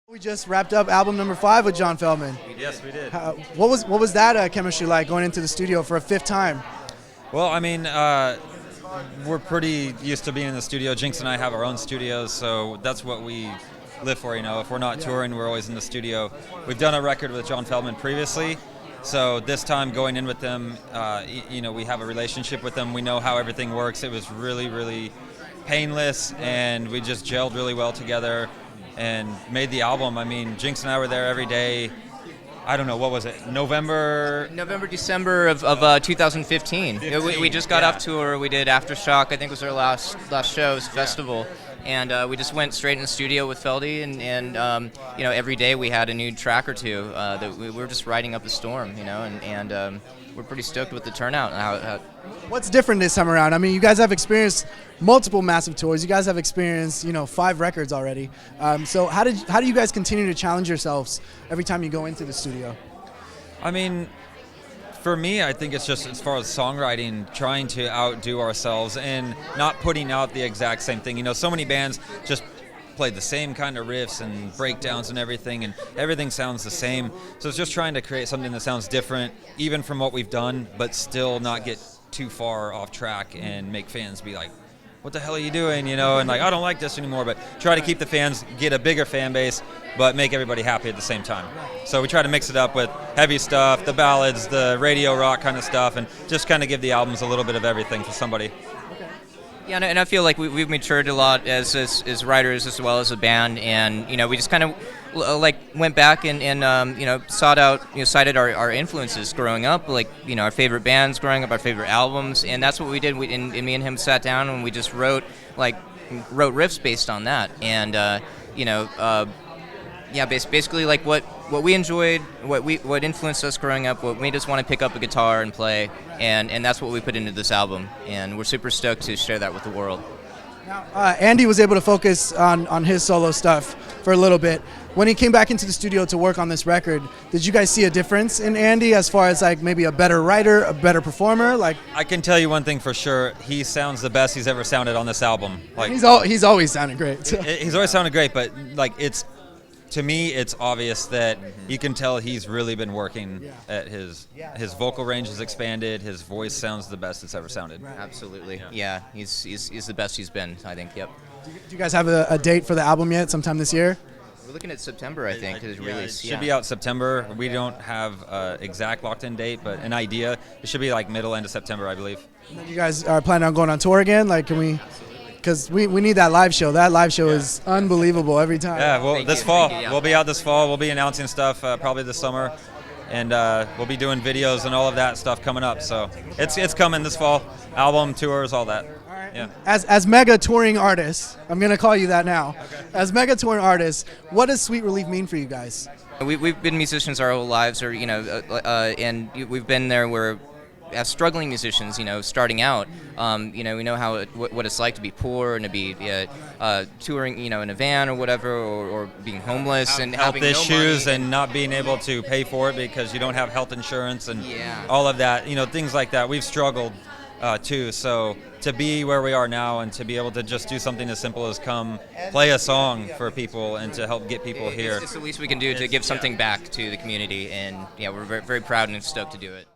We just wrapped up album number 5 with John Feldmann. Yes, we did. What was that chemistry like going into the studio for a 5th time? Well, I mean, we're pretty used to being in the studio. Jinxx and I have our own studios, so that's what we live for. You know, if we're not touring, we're always in the studio. We've done a record with John Feldmann previously, so this time going in with them, you know, we have a relationship with them. We know how everything works. It was really, really painless, and we just gelled really well together and made the album. I mean, Jinxx and I were there every day. I don't know, what was it? November, December of 2015. We just got off tour. We did Aftershock. I think was our last show. It was a festival. And we just went straight in the studio with Feldy, and you know, every day we had a new track or two that we were just riding up the storm, you know, and we're pretty stoked with the turnout. What's different this time around? I mean, you guys have experienced multiple massive tours. You guys have experienced, you know, 5 records already. So how do you guys continue to challenge yourselves every time you go into the studio? I mean, for me, I think it's just as far as songwriting, trying to outdo ourselves and not putting out the exact same thing. You know, so many bands just play the same kind of riffs and breakdowns and everything sounds the same. So it's just trying to create something that sounds different, even from what we've done, but still not get too far off track and make fans be like, what the hell are you doing, you know, and like, I don't like this anymore, but try to keep the fans, get a bigger fan base, but make everybody happy at the same time. So we try to mix it up with heavy stuff, the ballads, the radio rock kind of stuff, and just kind of give the albums a little bit of everything for somebody. Yeah, and I feel like we've matured a lot as writers as well as a band, and you know, we just kind of like went back and you know, cited our influences growing up, like, you know, our favorite bands growing up, our favorite albums, and that's what we did. And me and him sat down and we just wrote riffs based on that, and you know, yeah, basically like what we enjoyed, what influenced us growing up, what made us want to pick up a guitar and play, and that's what we put into this album, and we're super stoked to share that with the world. Now, Andy was able to focus on his solo stuff for a little bit. When he came back into the studio to work on this record, did you guys see a difference in Andy as far as like maybe a better writer, a better performer? Like, I can tell you one thing for sure: he sounds the best he's ever sounded on this album. Like, he's always sounded great. So. He's always sounded great, but like, it's, to me, it's obvious that you can tell he's really been working at his vocal range has expanded. His voice sounds the best it's ever sounded. Right. Absolutely, yeah. He's the best he's been, I think. Yep. Do you guys have a date for the album yet? Sometime this year? We're looking at September, I think. It should be out September. We don't have an exact locked-in date, but an idea. It should be like end of September, I believe. And then you guys are planning on going on tour again? Like, can we? Because we need that live show. That live show is unbelievable every time. Yeah, well, this fall. We'll be out this fall. We'll be announcing stuff probably this summer. And we'll be doing videos and all of that stuff coming up. So it's coming this fall. Album, tours, all that. All right. Yeah. As mega touring artists, I'm going to call you that now. Okay. As mega touring artists, what does Sweet Relief mean for you guys? We've been musicians our whole lives, or you know, and we've been there where, as struggling musicians, you know, starting out, you know, we know how what it's like to be poor and to be touring, you know, in a van or whatever, or being homeless and health having issues no money and not being able to pay for it because you don't have health insurance and all of that, you know, things like that. We've struggled too. So to be where we are now and to be able to just do something as simple as come play a song for people and to help get people here. It's the least we can do to give something back to the community, and yeah, we're very, very proud and stoked to do it.